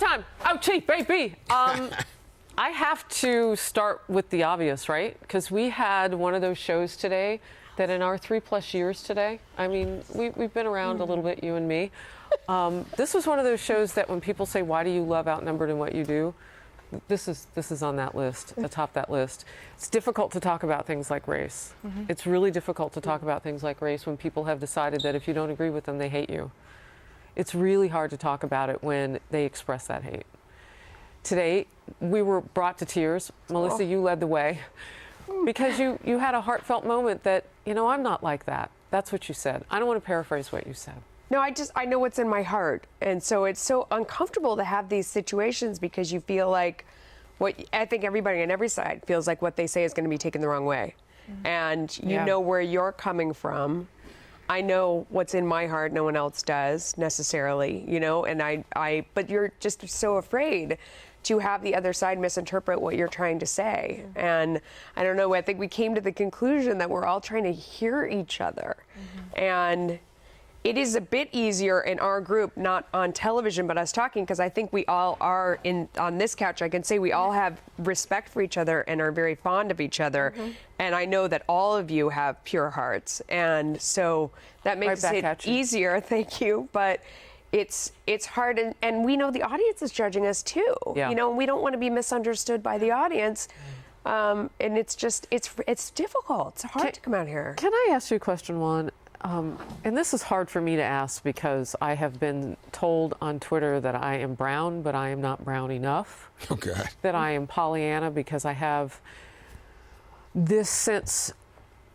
overtime. Oh, Chief, baby. I have to start with the obvious, right? Because we had one of those shows today that in our 3+ years today, I mean, we've been around a little bit, you and me. This was one of those shows that when people say, why do you love Outnumbered and what you do? This is on that list, atop that list. It's difficult to talk about things like race. It's really difficult to talk about things like race when people have decided that if you don't agree with them, they hate you. It's really hard to talk about it when they express that hate. Today, we were brought to tears. Melissa, you led the way because you had a heartfelt moment that, you know, I'm not like that. That's what you said. I don't want to paraphrase what you said. No, I know what's in my heart. And so it's so uncomfortable to have these situations because you feel like I think everybody on every side feels like what they say is going to be taken the wrong way. And you know where you're coming from. I know what's in my heart, no one else does necessarily, you know, and but you're just so afraid to have the other side misinterpret what you're trying to say. And I don't know, I think we came to the conclusion that we're all trying to hear each other. And it is a bit easier in our group, not on television, but us talking, because I think we all are on this couch. I can say we all have respect for each other and are very fond of each other. And I know that all of you have pure hearts. And so that makes it easier, thank you. But it's hard, and we know the audience is judging us too. You know, we don't want to be misunderstood by the audience. And it's just, it's difficult. It's hard to come out here. Can I ask you a question, Juan? And this is hard for me to ask because I have been told on Twitter that I am brown, but I am not brown enough. Okay. That I am Pollyanna because I have this sense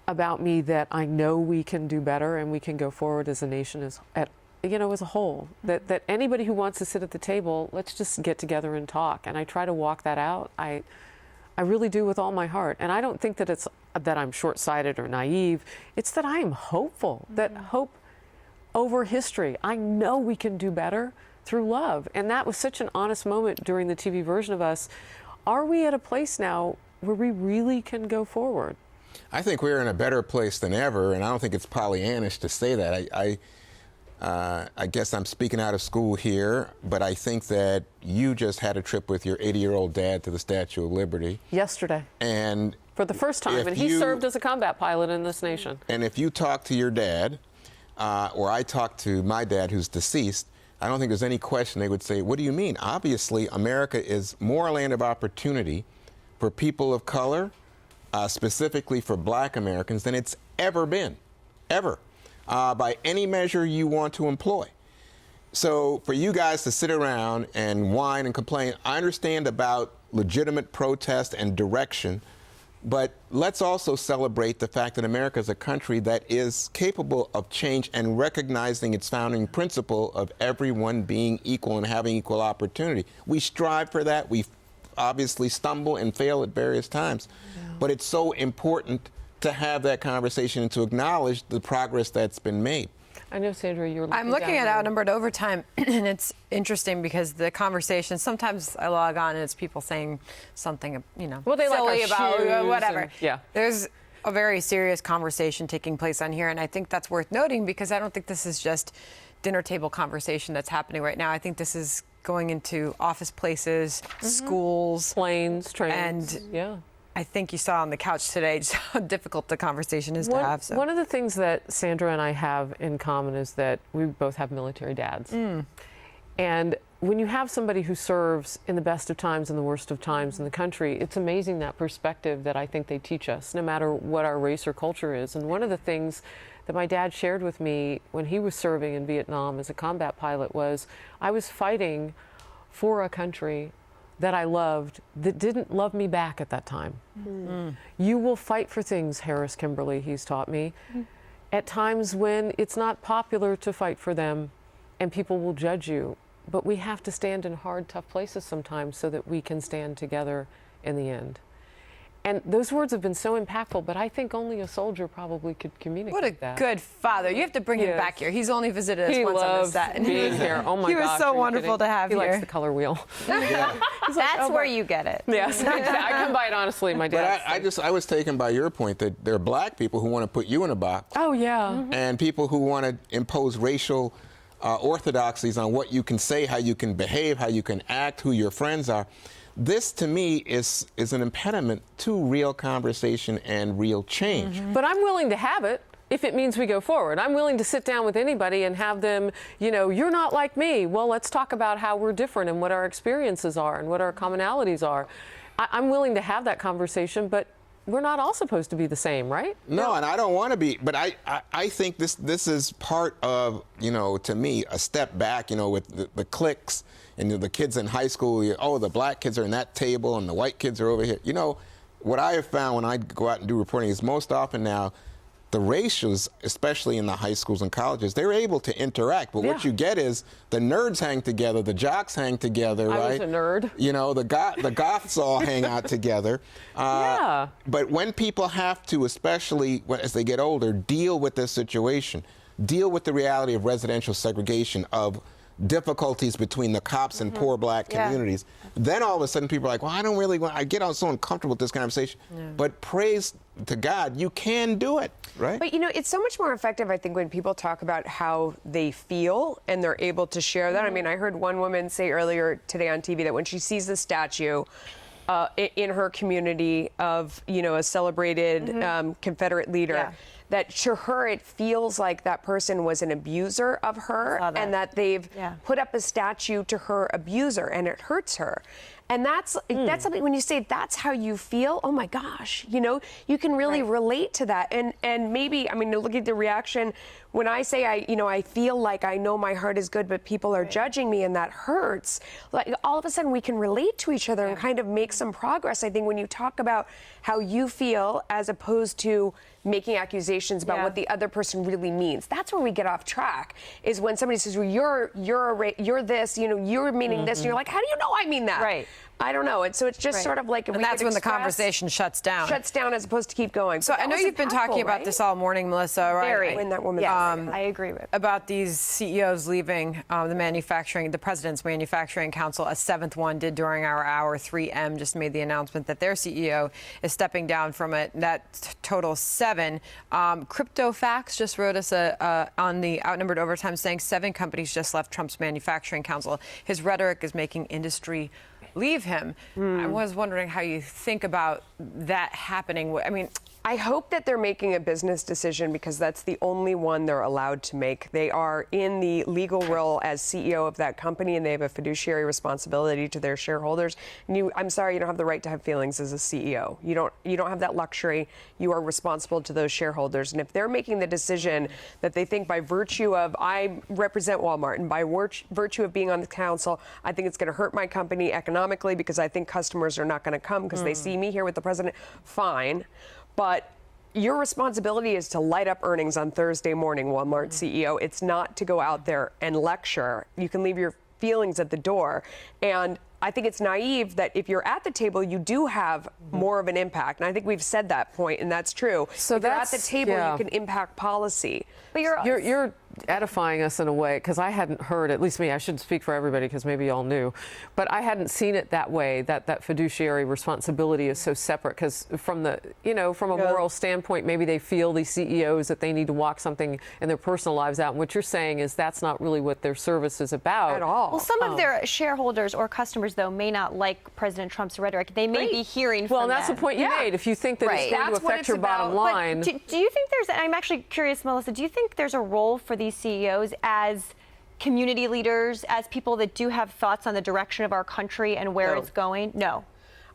about me that I know we can do better and we can go forward as a nation as a whole. That anybody who wants to sit at the table, let's just get together and talk. And I try to walk that out. I really do with all my heart. And I don't think that it's that I'm short-sighted or naive. It's that I am hopeful, that hope over history. I know we can do better through love. And that was such an honest moment during the TV version of us. Are we at a place now where we really can go forward? I think we're in a better place than ever, and I don't think it's Pollyannish to say that. I guess I'm speaking out of school here, but I think that you just had a trip with your 80-year-old dad to the Statue of Liberty. Yesterday. And for the first time, and he served as a combat pilot in this nation. And if you talk to your dad, or I talk to my dad who's deceased, I don't think there's any question they would say, what do you mean? Obviously, America is more a land of opportunity for people of color, specifically for Black Americans, than it's ever been, ever. By any measure you want to employ. So for you guys to sit around and whine and complain, I understand about legitimate protest and direction, but let's also celebrate the fact that America is a country that is capable of change and recognizing its founding principle of everyone being equal and having equal opportunity. We strive for that. We obviously stumble and fail at various times, but it's so important to have that conversation and to acknowledge the progress that's been made. I know, Sandra, you're looking I'm looking at Outnumbered Overtime, and it's interesting because the conversation, sometimes I log on and it's people saying something, you know, well, they silly like about whatever. And, There's a very serious conversation taking place on here, and I think that's worth noting because I don't think this is just dinner table conversation that's happening right now. I think this is going into office places, schools, planes, trains, and I think you saw on the couch today just how difficult the conversation is to have. So. One of the things that Sandra and I have in common is that we both have military dads. And when you have somebody who serves in the best of times and the worst of times in the country, it's amazing that perspective that I think they teach us, no matter what our race or culture is. And one of the things that my dad shared with me when he was serving in Vietnam as a combat pilot was, I was fighting for a country that I loved that didn't love me back at that time. You will fight for things, Harris Kimberly, he's taught me, at times when it's not popular to fight for them and people will judge you. But we have to stand in hard, tough places sometimes so that we can stand together in the end. And those words have been so impactful, but I think only a soldier probably could communicate that. What a good father. You have to bring him back here. He's only visited us once on the set. Being here. Oh my gosh. He was so wonderful to have here. here. He likes the color wheel. That's where you get it. Yes, I come by it honestly, my dad. But I was taken by your point that there are Black people who want to put you in a box. Oh, yeah. And people who want to impose racial orthodoxies on what you can say, how you can behave, how you can act, who your friends are. This, to me, is an impediment to real conversation and real change. But I'm willing to have it if it means we go forward. I'm willing to sit down with anybody and have them, you're not like me. Well, let's talk about how we're different and what our experiences are and what our commonalities are. I'm willing to have that conversation, but we're not all supposed to be the same, right? No, and I don't want to be, but I think this is part of, to me, a step back, with the cliques and the kids in high school. The black kids are in that table and the white kids are over here. What I have found when I go out and do reporting is most often now, the ratios, especially in the high schools and colleges, they're able to interact. But what you get is the nerds hang together, the jocks hang together, right? I was a nerd. The goths all hang out together. Yeah. But when people have to, especially as they get older, deal with this situation, deal with the reality of residential segregation, of difficulties between the cops and poor black communities, then all of a sudden people are like, well, I don't really want, I get so uncomfortable with this conversation. But praise to God, you can do it, right? But it's so much more effective, I think, when people talk about how they feel and they're able to share that. I mean, I heard one woman say earlier today on TV that when she sees the statue in her community of, a celebrated Confederate leader, that to her it feels like that person was an abuser of her and that they've put up a statue to her abuser and it hurts her. And that's something, when you say that's how you feel, oh my gosh, you can really relate to that. And maybe, look at the reaction when I say I feel like I know my heart is good, but people are judging me and that hurts. Like all of a sudden we can relate to each other and kind of make some progress. I think when you talk about how you feel as opposed to making accusations about what the other person really means, that's where we get off track, is when somebody says, well, you're this, you're meaning this, and you're like, how do you know I mean that? Right. I don't know. And so it's just sort of like, and that's when the conversation shuts down. Shuts down as opposed to keep going. So I know you've been talking about this all morning, Melissa, right? Very. When that woman, I agree with. About these CEOs leaving the President's Manufacturing Council. A seventh one did during our hour. 3M just made the announcement that their CEO is stepping down from it. That total 7. CryptoFacts just wrote us on the Outnumbered Overtime saying 7 companies just left Trump's Manufacturing Council. His rhetoric is making industry leave him. I was wondering how you think about that happening. I hope that they're making a business decision because that's the only one they're allowed to make. They are in the legal role as CEO of that company, and they have a fiduciary responsibility to their shareholders. And I'm sorry, you don't have the right to have feelings as a CEO. You don't have that luxury. You are responsible to those shareholders. And if they're making the decision that they think by virtue of I represent Walmart and by virtue of being on the council, I think it's going to hurt my company economically because I think customers are not going to come because they see me here with the president, fine. But your responsibility is to light up earnings on Thursday morning, Walmart CEO. It's not to go out there and lecture. You can leave your feelings at the door. And I think it's naive that if you're at the table, you do have more of an impact. And I think we've said that point, and that's true. So if you're at the table, you can impact policy. But you're edifying us in a way, because I hadn't heard, at least me, I shouldn't speak for everybody because maybe y'all knew, but I hadn't seen it that way, that fiduciary responsibility is so separate, because from a moral standpoint, maybe they feel, these CEOs, that they need to walk something in their personal lives out. And what you're saying is that's not really what their service is about. At all. Well, some of their shareholders or customers, though, may not like President Trump's rhetoric. They may be hearing from Well, that's the point you made. If you think that it's going to affect your bottom line. But do you think I'm actually curious, Melissa, do you think there's a role for these CEOs as community leaders, as people that do have thoughts on the direction of our country and where it's going? No.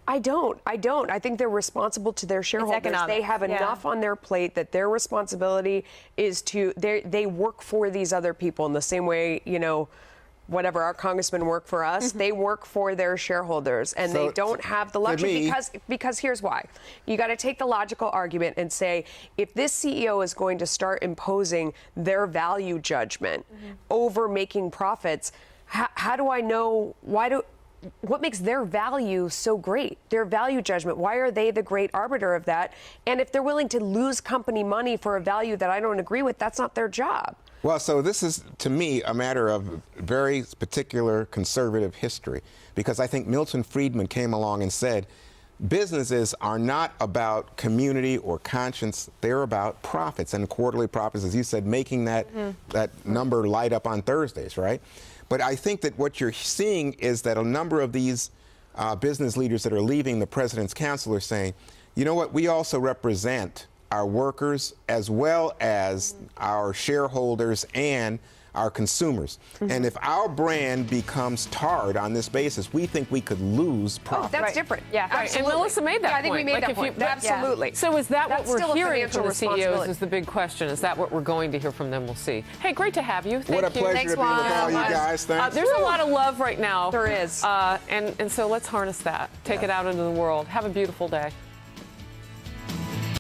I don't. I think they're responsible to their shareholders. They have enough on their plate that their responsibility is they work for these other people in the same way, whatever our congressmen work for us, they work for their shareholders, and they don't have the luxury because here's why. You got to take the logical argument and say, if this CEO is going to start imposing their value judgment over making profits, how do I know what makes their value so great? Their value judgment. Why are they the great arbiter of that? And if they're willing to lose company money for a value that I don't agree with, that's not their job. Well, so this is, to me, a matter of very particular conservative history, because I think Milton Friedman came along and said, businesses are not about community or conscience. They're about profits and quarterly profits, as you said, making that number light up on Thursdays, right? But I think that what you're seeing is that a number of these business leaders that are leaving the President's Council are saying, you know what, we also represent our workers as well as our shareholders and our consumers. And if our brand becomes tarred on this basis, we think we could lose profit. That's different. Yeah. And Absolutely. Melissa made that I think point. we made Like, that if you- point. Absolutely. So is that That's what still we're a hearing financial from the CEOs responsibility. is the big question? Is that what we're going to hear from them? We'll see. Hey, great to have you. Thank What a you. pleasure Thanks, to be with Juan. all you guys. Thanks. There's a lot of love right now. There is. And so let's harness that. Take it out into the world. Have a beautiful day.